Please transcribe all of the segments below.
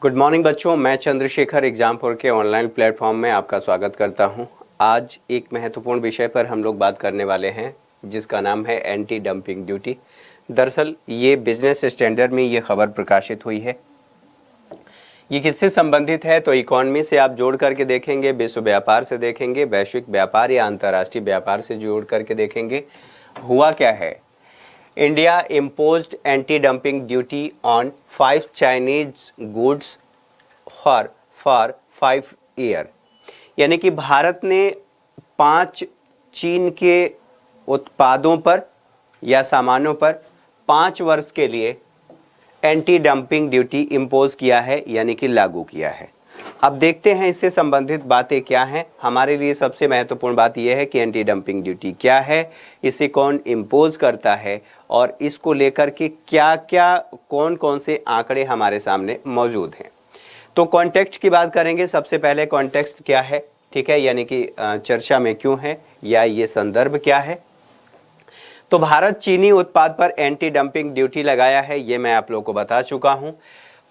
Good morning बच्चों, मैं चंद्रशेखर एग्जाम4 के ऑनलाइन प्लेटफॉर्म में आपका स्वागत करता हूं। आज एक महत्वपूर्ण विषय पर हम लोग बात करने वाले हैं जिसका नाम है एंटी डंपिंग ड्यूटी। दरअसल ये बिजनेस स्टैंडर्ड में ये खबर प्रकाशित हुई है। ये किससे संबंधित है तो इकोनॉमी से आप जोड़ करके देखेंगे, विश्व व्यापार से देखेंगे, वैश्विक व्यापार या अंतर्राष्ट्रीय व्यापार से जोड़ करके देखेंगे। हुआ क्या है, India imposed anti-dumping duty on 5 Chinese goods for 5 years। यानी कि भारत ने 5 चीन के उत्पादों पर या सामानों पर 5 वर्ष के लिए एंटी डंपिंग ड्यूटी इम्पोज किया है, यानी कि लागू किया है। अब देखते हैं इससे संबंधित बातें क्या हैं। हमारे लिए सबसे महत्वपूर्ण बात यह है कि एंटी डंपिंग ड्यूटी क्या है, इसे कौन इम्पोज करता है और इसको लेकर के क्या क्या कौन कौन से आंकड़े हमारे सामने मौजूद हैं। तो कॉन्टेक्स्ट की बात करेंगे। सबसे पहले कॉन्टेक्स्ट क्या है, ठीक है, यानी कि चर्चा में क्यों है या ये संदर्भ क्या है। तो भारत चीनी उत्पाद पर एंटी डंपिंग ड्यूटी लगाया है, ये मैं आप लोगों को बता चुका हूं।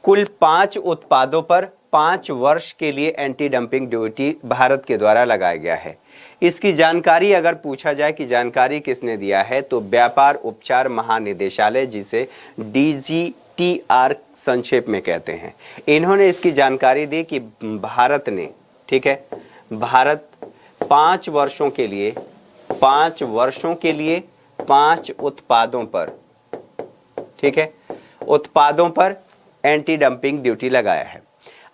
कुल 5 उत्पादों पर 5 वर्ष के लिए एंटी डंपिंग ड्यूटी भारत के द्वारा लगाया गया है। इसकी जानकारी अगर पूछा जाए कि जानकारी किसने दिया है तो व्यापार उपचार महानिदेशालय, जिसे DGTR संक्षेप में कहते हैं, इन्होंने इसकी जानकारी दी कि भारत ने, ठीक है, भारत 5 वर्षों के लिए 5 उत्पादों पर, ठीक है, उत्पादों पर एंटी डंपिंग ड्यूटी लगाया है।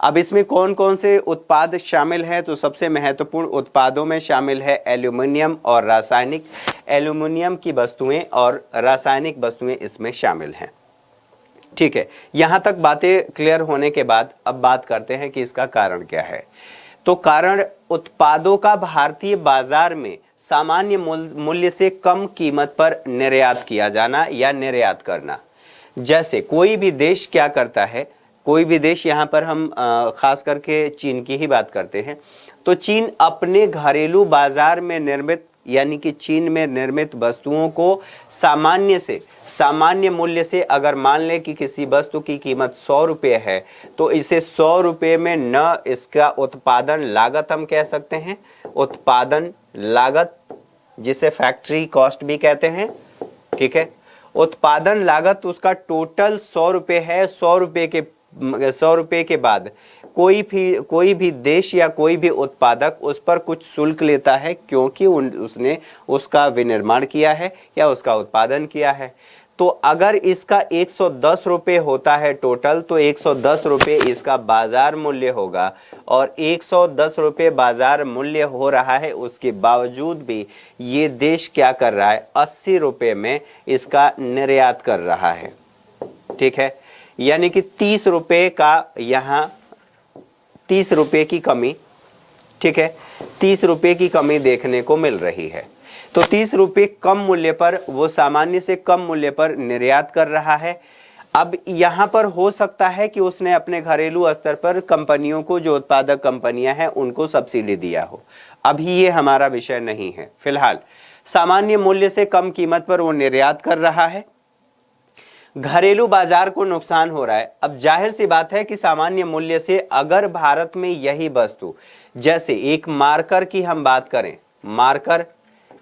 अब इसमें कौन कौन से उत्पाद शामिल हैं तो सबसे महत्वपूर्ण उत्पादों में शामिल है एल्यूमिनियम और रासायनिक, एल्यूमिनियम की वस्तुएं और रासायनिक वस्तुएं इसमें शामिल हैं। ठीक है, यहां तक बातें क्लियर होने के बाद अब बात करते हैं कि इसका कारण क्या है। तो कारण उत्पादों का भारतीय बाजार में सामान्य मूल्य से कम कीमत पर निर्यात किया जाना या निर्यात करना। जैसे कोई भी देश क्या करता है, कोई भी देश, यहाँ पर हम खास करके चीन की ही बात करते हैं, तो चीन अपने घरेलू बाजार में निर्मित, यानी कि चीन में निर्मित वस्तुओं को सामान्य मूल्य से, अगर मान लें कि किसी वस्तु की कीमत 100 रुपये है तो इसे 100 रुपये में न इसका उत्पादन लागत हम कह सकते हैं, उत्पादन लागत जिसे फैक्ट्री कॉस्ट भी कहते हैं, ठीक है, उत्पादन लागत उसका टोटल 100 रुपये है। 100 रुपये के बाद कोई भी देश या कोई भी उत्पादक उस पर कुछ शुल्क लेता है, क्योंकि उसने उसका विनिर्माण किया है या उसका उत्पादन किया है। तो अगर इसका 110 रुपये होता है टोटल, तो 110 रुपये इसका बाजार मूल्य होगा और 110 रुपये बाजार मूल्य हो रहा है, उसके बावजूद भी ये देश क्या कर रहा है, 80 रुपये में इसका निर्यात कर रहा है। ठीक है, यानी कि 30 रुपये का यहाँ 30 रुपये की कमी, ठीक है, 30 रुपये की कमी देखने को मिल रही है। तो 30 रुपये कम मूल्य पर, वो सामान्य से कम मूल्य पर निर्यात कर रहा है। अब यहाँ पर हो सकता है कि उसने अपने घरेलू स्तर पर कंपनियों को, जो उत्पादक कंपनियां हैं, उनको सब्सिडी दिया हो। अभी ये हमारा विषय नहीं है। फिलहाल सामान्य मूल्य से कम कीमत पर वो निर्यात कर रहा है, घरेलू बाजार को नुकसान हो रहा है। अब जाहिर सी बात है कि सामान्य मूल्य से अगर भारत में यही वस्तु, जैसे एक मार्कर की हम बात करें, मार्कर,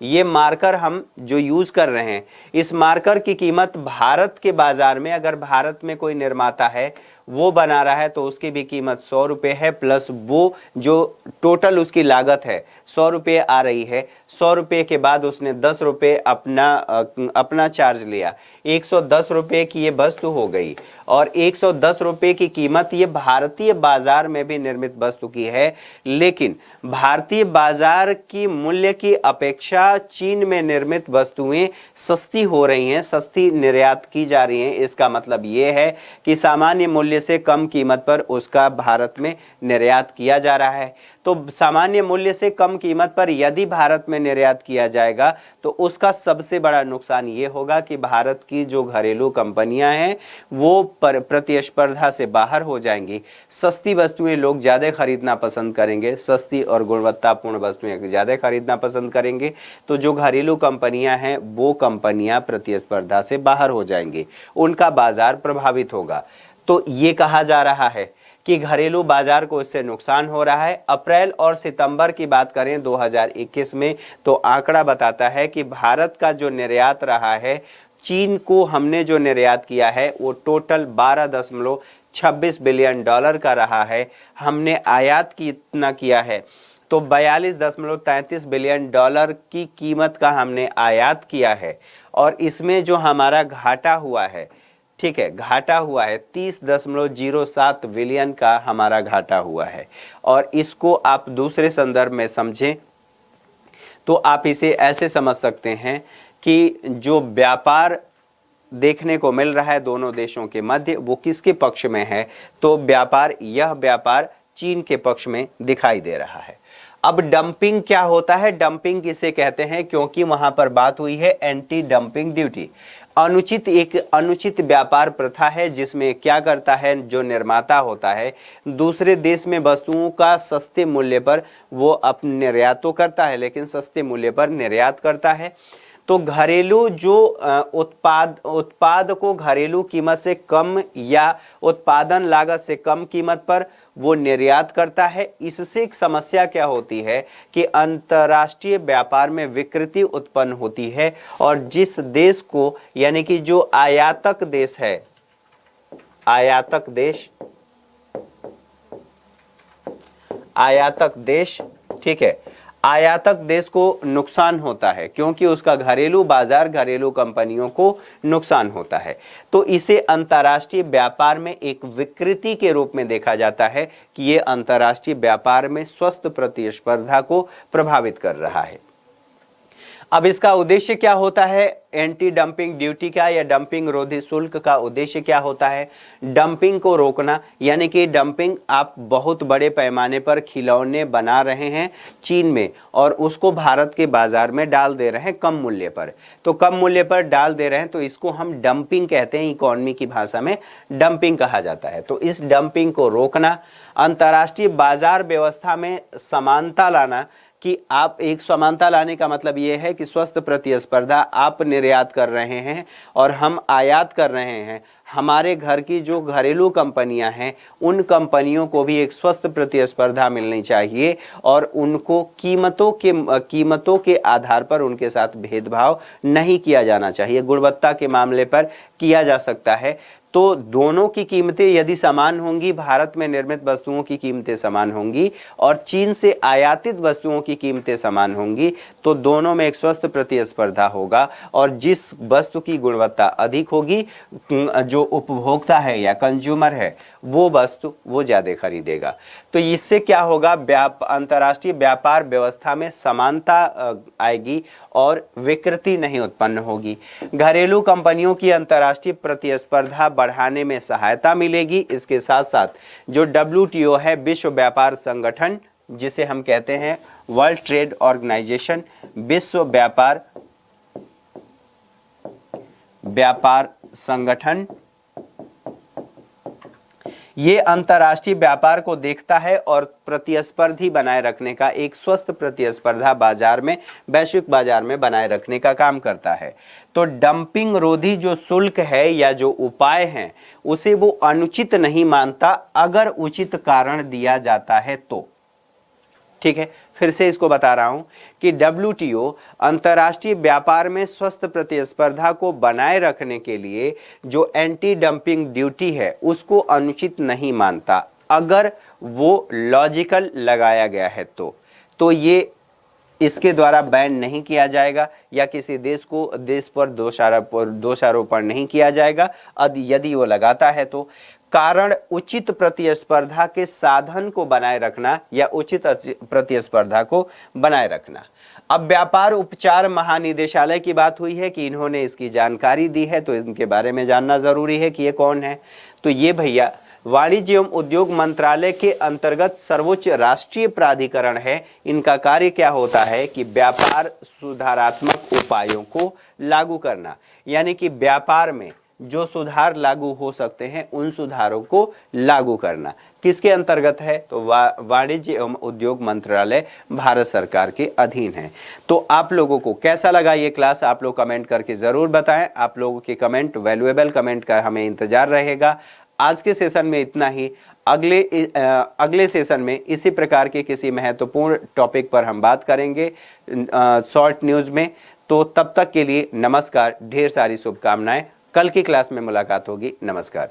ये मार्कर हम जो यूज कर रहे हैं, इस मार्कर की कीमत भारत के बाजार में, अगर भारत में कोई निर्माता है वो बना रहा है, तो उसकी भी कीमत 100 रुपये है, प्लस वो जो टोटल उसकी लागत है 100 रुपये आ रही है। 100 रुपये के बाद उसने 10 रुपये अपना चार्ज लिया, 110 रुपये की ये वस्तु हो गई और 110 रुपये की कीमत ये भारतीय बाजार में भी निर्मित वस्तु की है। लेकिन भारतीय बाजार की मूल्य की अपेक्षा चीन में निर्मित वस्तुएं सस्ती हो रही हैं, सस्ती निर्यात की जा रही हैं। इसका मतलब ये है कि सामान्य मूल्य से कम कीमत पर उसका भारत में निर्यात किया जा रहा है। तो सामान्य मूल्य से कम कीमत पर यदि भारत में निर्यात किया जाएगा तो उसका सबसे बड़ा नुकसान ये होगा कि भारत की जो घरेलू कंपनियां हैं वो प्रतिस्पर्धा से बाहर हो जाएंगी। सस्ती वस्तुएं लोग ज़्यादा खरीदना पसंद करेंगे, सस्ती और गुणवत्तापूर्ण वस्तुएं ज़्यादा खरीदना पसंद करेंगे। तो जो घरेलू कंपनियां हैं वो कंपनियां प्रतिस्पर्धा से बाहर हो जाएंगी, उनका बाजार प्रभावित होगा। तो ये कहा जा रहा है कि घरेलू बाजार को इससे नुकसान हो रहा है। अप्रैल और सितंबर की बात करें 2021 में तो आंकड़ा बताता है कि भारत का जो निर्यात रहा है, चीन को हमने जो निर्यात किया है वो टोटल 12.26 बिलियन डॉलर का रहा है। हमने आयात कितना किया है तो 42.33 बिलियन डॉलर की कीमत का हमने आयात किया है। और इसमें जो हमारा घाटा हुआ है, ठीक है, घाटा हुआ है 30.07 बिलियन का हमारा घाटा हुआ है। और इसको आप दूसरे संदर्भ में समझें तो आप इसे ऐसे समझ सकते हैं कि जो व्यापार देखने को मिल रहा है दोनों देशों के मध्य वो किसके पक्ष में है, तो यह व्यापार चीन के पक्ष में दिखाई दे रहा है। अब डंपिंग क्या होता है, डंपिंग किसे कहते हैं, क्योंकि वहां पर बात हुई है एंटी डंपिंग ड्यूटी। एक अनुचित व्यापार प्रथा है जिसमें क्या करता है, जो निर्माता होता है दूसरे देश में वस्तुओं का सस्ते मूल्य पर वो अपने निर्यात तो करता है लेकिन सस्ते मूल्य पर निर्यात करता है। तो घरेलू जो उत्पाद को घरेलू कीमत से कम या उत्पादन लागत से कम कीमत पर वो निर्यात करता है। इससे एक समस्या क्या होती है कि अंतर्राष्ट्रीय व्यापार में विकृति उत्पन्न होती है और जिस देश को, यानी कि जो आयातक देश है, आयातक देश, ठीक है, आयातक देश को नुकसान होता है क्योंकि उसका घरेलू बाजार, घरेलू कंपनियों को नुकसान होता है। तो इसे अंतर्राष्ट्रीय व्यापार में एक विकृति के रूप में देखा जाता है कि ये अंतर्राष्ट्रीय व्यापार में स्वस्थ प्रतिस्पर्धा को प्रभावित कर रहा है। अब इसका उद्देश्य क्या होता है, एंटी डंपिंग ड्यूटी का या डंपिंग रोधी शुल्क का उद्देश्य क्या होता है, डंपिंग को रोकना। यानी कि डंपिंग, आप बहुत बड़े पैमाने पर खिलौने बना रहे हैं चीन में और उसको भारत के बाजार में डाल दे रहे हैं कम मूल्य पर, तो कम मूल्य पर डाल दे रहे हैं तो इसको हम डंपिंग कहते हैं, इकोनॉमी की भाषा में डंपिंग कहा जाता है। तो इस डंपिंग को रोकना, अंतर्राष्ट्रीय बाजार व्यवस्था में समानता लाना, कि आप एक समानता लाने का मतलब ये है कि स्वस्थ प्रतिस्पर्धा, आप निर्यात कर रहे हैं और हम आयात कर रहे हैं, हमारे घर की जो घरेलू कंपनियां हैं उन कंपनियों को भी एक स्वस्थ प्रतिस्पर्धा मिलनी चाहिए और उनको कीमतों के आधार पर उनके साथ भेदभाव नहीं किया जाना चाहिए, गुणवत्ता के मामले पर किया जा सकता है। तो दोनों की कीमतें यदि समान होंगी, भारत में निर्मित वस्तुओं की कीमतें समान होंगी और चीन से आयातित वस्तुओं की कीमतें समान होंगी, तो दोनों में एक स्वस्थ प्रतिस्पर्धा होगा और जिस वस्तु की गुणवत्ता अधिक होगी, जो उपभोक्ता है या कंज्यूमर है वो वस्तु वो ज्यादा खरीदेगा। तो इससे क्या होगा, अंतर्राष्ट्रीय व्यापार व्यवस्था में समानता आएगी और विकृति नहीं उत्पन्न होगी। घरेलू कंपनियों की अंतर्राष्ट्रीय प्रतिस्पर्धा बढ़ाने में सहायता मिलेगी। इसके साथ साथ जो WTO है, विश्व व्यापार संगठन, जिसे हम कहते हैं वर्ल्ड ट्रेड ऑर्गेनाइजेशन, विश्व व्यापार संगठन, ये अंतर्राष्ट्रीय व्यापार को देखता है और प्रतिस्पर्धी बनाए रखने का, एक स्वस्थ प्रतिस्पर्धा बाजार में, वैश्विक बाजार में बनाए रखने का काम करता है। तो डंपिंग रोधी जो शुल्क है या जो उपाय हैं उसे वो अनुचित नहीं मानता अगर उचित कारण दिया जाता है तो। ठीक है, फिर से इसको बता रहा हूं कि WTO अंतर्राष्ट्रीय व्यापार में स्वस्थ प्रतिस्पर्धा को बनाए रखने के लिए जो एंटी डंपिंग ड्यूटी है उसको अनुचित नहीं मानता अगर वो लॉजिकल लगाया गया है तो ये इसके द्वारा बैन नहीं किया जाएगा या किसी देश पर दोषारोपण नहीं किया जाएगा यदि वो लगाता है तो। कारण उचित प्रतिस्पर्धा के साधन को बनाए रखना या उचित प्रतिस्पर्धा को बनाए रखना। अब व्यापार उपचार महानिदेशालय की बात हुई है कि इन्होंने इसकी जानकारी दी है, तो इनके बारे में जानना जरूरी है कि ये कौन है। तो ये भैया वाणिज्य एवं उद्योग मंत्रालय के अंतर्गत सर्वोच्च राष्ट्रीय प्राधिकरण है। इनका कार्य क्या होता है कि व्यापार सुधारात्मक उपायों को लागू करना, यानी कि व्यापार में जो सुधार लागू हो सकते हैं उन सुधारों को लागू करना। किसके अंतर्गत है, तो वाणिज्य एवं उद्योग मंत्रालय भारत सरकार के अधीन है। तो आप लोगों को कैसा लगा ये क्लास, आप लोग कमेंट करके जरूर बताएं। आप लोगों के कमेंट, वैल्यूएबल कमेंट का हमें इंतजार रहेगा। आज के सेशन में इतना ही। अगले सेशन में इसी प्रकार के किसी महत्वपूर्ण टॉपिक पर हम बात करेंगे शॉर्ट न्यूज में। तो तब तक के लिए नमस्कार, ढेर सारी शुभकामनाएं। कल की क्लास में मुलाकात होगी। नमस्कार।